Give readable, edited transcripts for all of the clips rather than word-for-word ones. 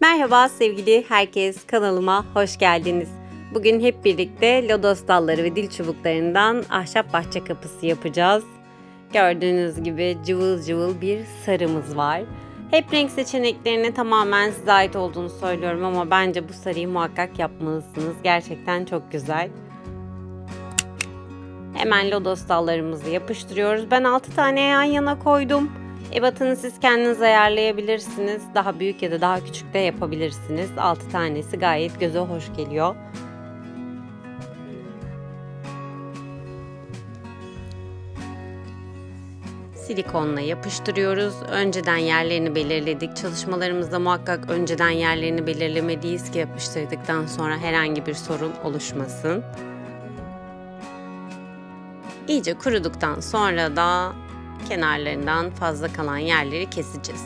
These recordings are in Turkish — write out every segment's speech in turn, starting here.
Merhaba sevgili herkes, kanalıma hoş geldiniz. Bugün hep birlikte lodos dalları ve dil çubuklarından ahşap bahçe kapısı yapacağız. Gördüğünüz gibi cıvıl cıvıl bir sarımız var. Hep renk seçeneklerine tamamen size ait olduğunu söylüyorum ama bence bu sarıyı muhakkak yapmalısınız. Gerçekten çok güzel. Hemen lodos dallarımızı yapıştırıyoruz. Ben 6 tane yan yana koydum. Ebatını siz kendiniz ayarlayabilirsiniz. Daha büyük ya da daha küçük de yapabilirsiniz. 6 tanesi gayet göze hoş geliyor. Silikonla yapıştırıyoruz. Önceden yerlerini belirledik. Çalışmalarımızda muhakkak önceden yerlerini belirlemeliyiz ki yapıştırdıktan sonra herhangi bir sorun oluşmasın. İyice kuruduktan sonra da kenarlarından fazla kalan yerleri keseceğiz.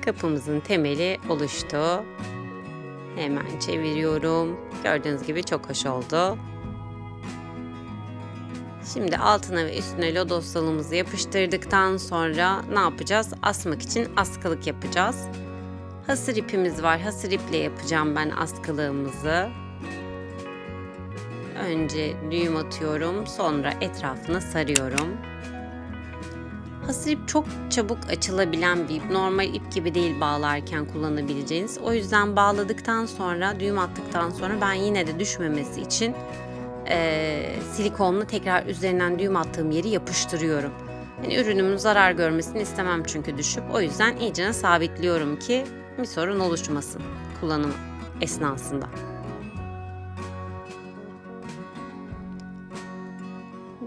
Kapımızın temeli oluştu. Hemen çeviriyorum. Gördüğünüz gibi çok hoş oldu. Şimdi altına ve üstüne lodos dalımızı yapıştırdıktan sonra ne yapacağız? Asmak için askılık yapacağız. Hasır ipimiz var. Hasır iple yapacağım ben askılığımızı. Önce düğüm atıyorum. Sonra etrafına sarıyorum. Hasır ip çok çabuk açılabilen bir ip. Normal ip gibi değil bağlarken kullanabileceğiniz. O yüzden bağladıktan sonra, düğüm attıktan sonra ben yine de düşmemesi için silikonla tekrar üzerinden düğüm attığım yeri yapıştırıyorum. Yani ürünümün zarar görmesini istemem çünkü düşüp. O yüzden iyicene sabitliyorum ki bir sorun oluşmasın kullanım esnasında.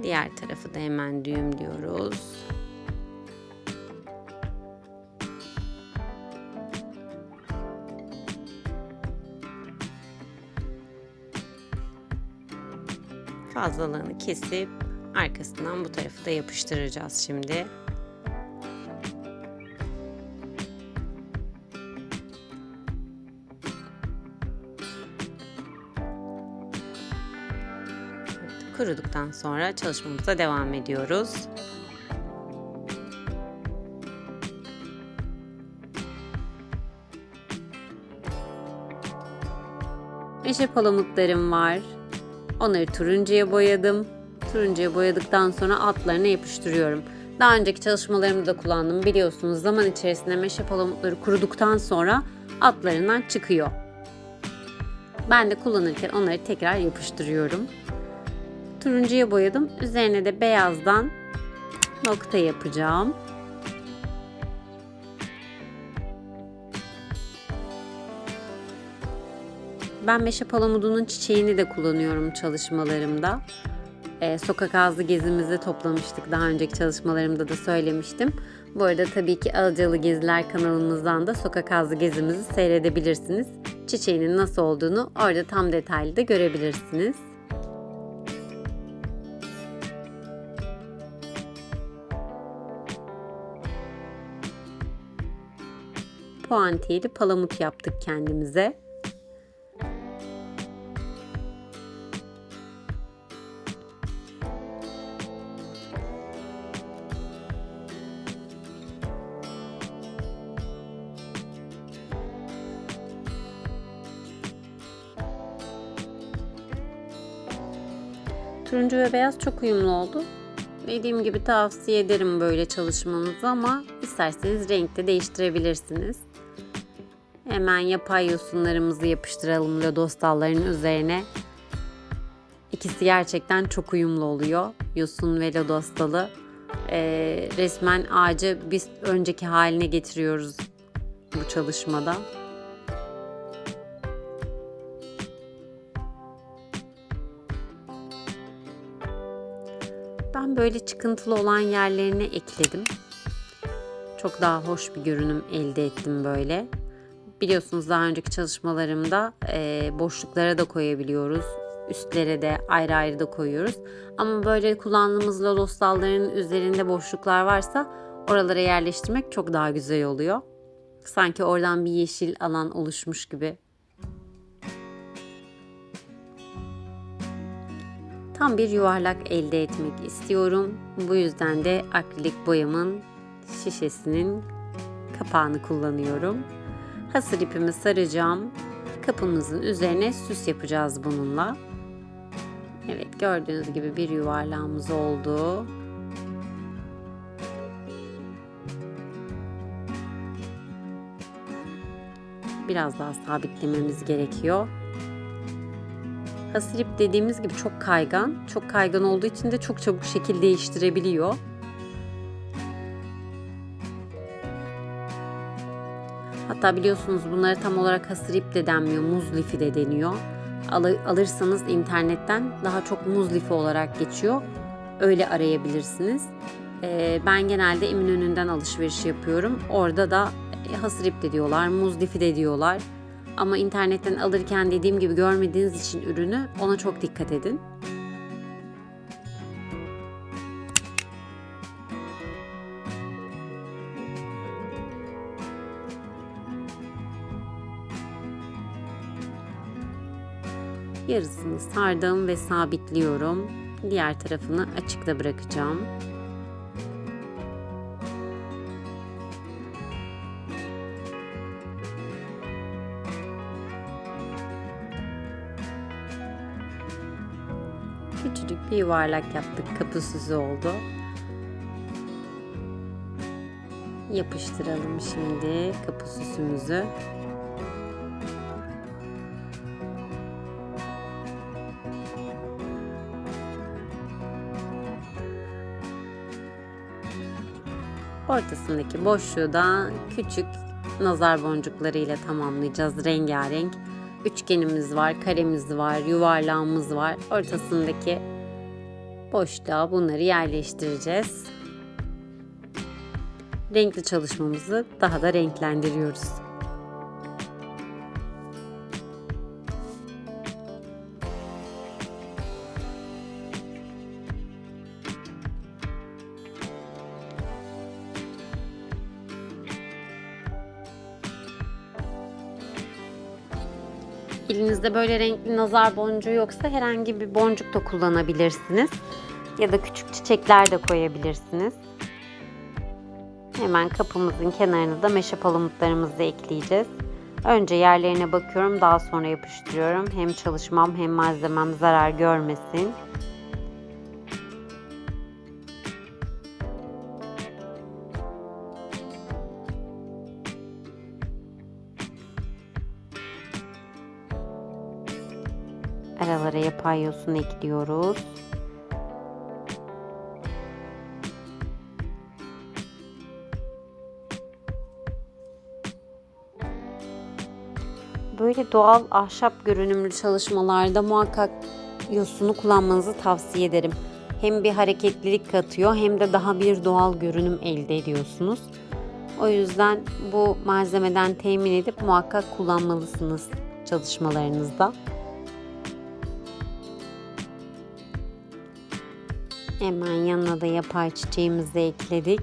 Diğer tarafı da hemen düğümlüyoruz. Fazlalığını kesip arkasından bu tarafı da yapıştıracağız şimdi. Kuruduktan sonra çalışmamıza devam ediyoruz. Meşe palamutlarım var. Onları turuncuya boyadım. Turuncuya boyadıktan sonra altlarına yapıştırıyorum. Daha önceki çalışmalarımda da kullandım. Biliyorsunuz zaman içerisinde meşe palamutları kuruduktan sonra altlarından çıkıyor. Ben de kullanırken onları tekrar yapıştırıyorum. Turuncuya boyadım. Üzerine de beyazdan nokta yapacağım. Ben meşe palamudunun çiçeğini de kullanıyorum çalışmalarımda. Sokak ağzı gezimizde toplamıştık. Daha önceki çalışmalarımda da söylemiştim. Bu arada tabii ki Alacalı Geziler kanalımızdan da sokak ağzı gezimizi seyredebilirsiniz. Çiçeğinin nasıl olduğunu orada tam detaylı da görebilirsiniz. Puantiyeli palamut yaptık kendimize. Turuncu ve beyaz çok uyumlu oldu. Dediğim gibi tavsiye ederim böyle çalışmanızı ama isterseniz renk de değiştirebilirsiniz. Hemen yapay yosunlarımızı yapıştıralım lodos dallarının üzerine. İkisi gerçekten çok uyumlu oluyor. Yosun ve lodos dalı. Resmen ağacı biz önceki haline getiriyoruz bu çalışmada. Ben böyle çıkıntılı olan yerlerine ekledim. Çok daha hoş bir görünüm elde ettim böyle. Biliyorsunuz daha önceki çalışmalarımda boşluklara da koyabiliyoruz. Üstlere de ayrı ayrı da koyuyoruz. Ama böyle kullandığımız lodos dallarının üzerinde boşluklar varsa oralara yerleştirmek çok daha güzel oluyor. Sanki oradan bir yeşil alan oluşmuş gibi. Tam bir yuvarlak elde etmek istiyorum. Bu yüzden de akrilik boyamın şişesinin kapağını kullanıyorum. Hasır ipimi saracağım. Kapımızın üzerine süs yapacağız bununla. Evet, gördüğünüz gibi bir yuvarlağımız oldu. Biraz daha sabitlememiz gerekiyor. Hasır ip dediğimiz gibi çok kaygan. Çok kaygan olduğu için de çok çabuk şekil değiştirebiliyor. Hatta biliyorsunuz bunlara tam olarak hasır ip de denmiyor, muz lifi de deniyor. Alırsanız internetten daha çok muz lifi olarak geçiyor. Öyle arayabilirsiniz. Ben genelde Eminönü'nden alışveriş yapıyorum. Orada da hasır ip de diyorlar, muz lifi de diyorlar. Ama internetten alırken dediğim gibi görmediğiniz için ürünü, ona çok dikkat edin. Yarısını sardım ve sabitliyorum. Diğer tarafını açıkta bırakacağım. Küçücük bir yuvarlak yaptık. Kapı süsü oldu. Yapıştıralım şimdi kapı süsümüzü. Ortasındaki boşluğu da küçük nazar boncuklarıyla tamamlayacağız. Rengarenk. Üçgenimiz var, karemiz var, yuvarlağımız var. Ortasındaki boşluğa bunları yerleştireceğiz. Renkli çalışmamızı daha da renklendiriyoruz. Elinizde böyle renkli nazar boncuğu yoksa herhangi bir boncuk da kullanabilirsiniz. Ya da küçük çiçekler de koyabilirsiniz. Hemen kapımızın kenarına da meşe palamutlarımızı ekleyeceğiz. Önce yerlerine bakıyorum, daha sonra yapıştırıyorum. Hem çalışmam hem malzemem zarar görmesin. Aralara yapay yosun ekliyoruz. Böyle doğal ahşap görünümlü çalışmalarda muhakkak yosunu kullanmanızı tavsiye ederim. Hem bir hareketlilik katıyor hem de daha bir doğal görünüm elde ediyorsunuz. O yüzden bu malzemeden temin edip muhakkak kullanmalısınız çalışmalarınızda. Hemen yanına da yapay çiçeğimizi ekledik.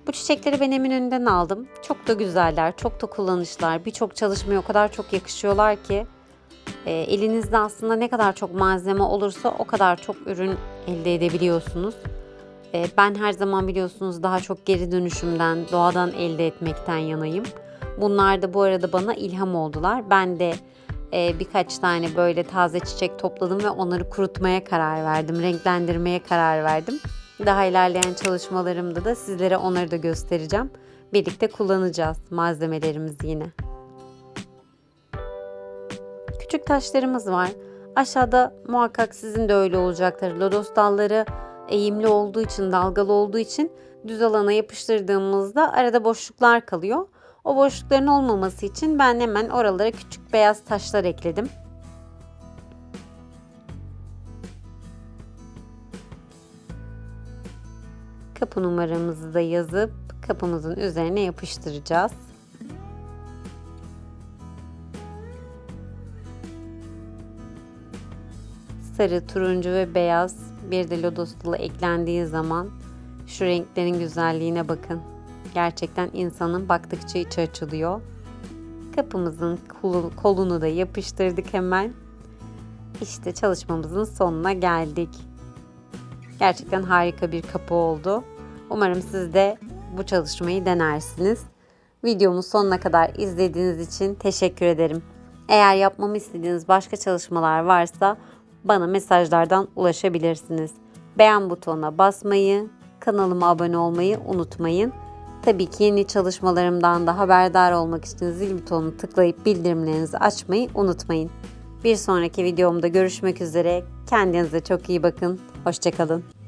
Bu çiçekleri ben Eminönü'nden aldım. Çok da güzeller, çok da kullanışlılar. Birçok çalışmaya o kadar çok yakışıyorlar ki elinizde aslında ne kadar çok malzeme olursa o kadar çok ürün elde edebiliyorsunuz. Ben her zaman biliyorsunuz daha çok geri dönüşümden, doğadan elde etmekten yanayım. Bunlar da bu arada bana ilham oldular. Ben de birkaç tane böyle taze çiçek topladım ve onları kurutmaya karar verdim, renklendirmeye karar verdim. Daha ilerleyen çalışmalarımda da sizlere onları da göstereceğim. Birlikte kullanacağız malzemelerimizi yine. Küçük taşlarımız var. Aşağıda muhakkak sizin de öyle olacaktır. Lodos dalları eğimli olduğu için, dalgalı olduğu için düz alana yapıştırdığımızda arada boşluklar kalıyor. O boşlukların olmaması için ben hemen oralara küçük beyaz taşlar ekledim. Kapı numaramızı da yazıp kapımızın üzerine yapıştıracağız. Sarı, turuncu ve beyaz bir de lodos dalı eklendiği zaman şu renklerin güzelliğine bakın. Gerçekten insanın baktıkça içi açılıyor. Kapımızın kolunu da yapıştırdık hemen. İşte çalışmamızın sonuna geldik. Gerçekten harika bir kapı oldu. Umarım siz de bu çalışmayı denersiniz. Videomu sonuna kadar izlediğiniz için teşekkür ederim. Eğer yapmamı istediğiniz başka çalışmalar varsa bana mesajlardan ulaşabilirsiniz. Beğen butonuna basmayı, kanalıma abone olmayı unutmayın. Tabii ki yeni çalışmalarımdan da haberdar olmak için zil butonunu tıklayıp bildirimlerinizi açmayı unutmayın. Bir sonraki videomda görüşmek üzere. Kendinize çok iyi bakın. Hoşça kalın.